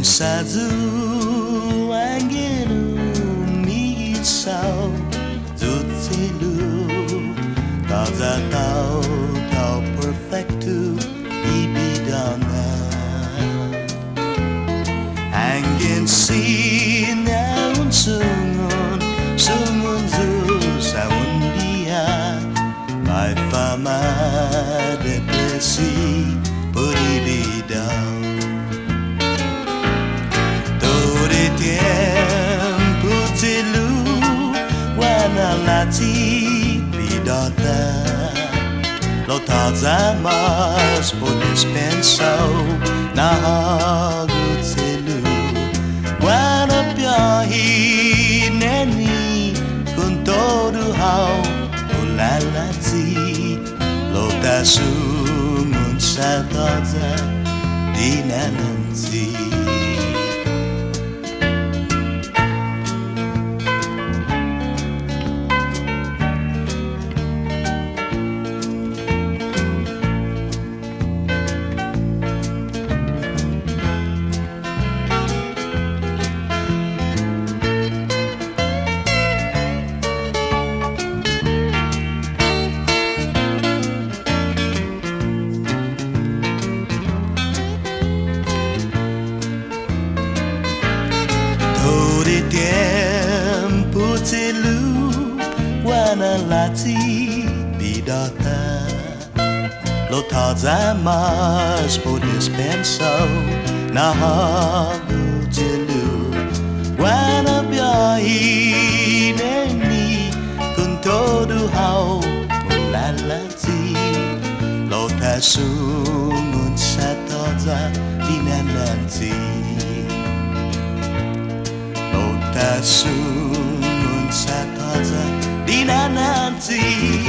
sazu angenu mi sao zutilu taza tau tau perfectu ibidana angin sina unsungun sungun zu saundia by fama depresi puribidau tempo telu wana lati bidata lo taza mas podes pensau na hagu telu wana piahi neni kun todo hau ulalati lo tasu mun sa taza dinananti tempo telu wana lati bidata lo taza mas podes pensau na hagu telu wana biahi neni kun todo hau ulalati lo tasumun sa taza dinananti Tasungun sa taza dinananti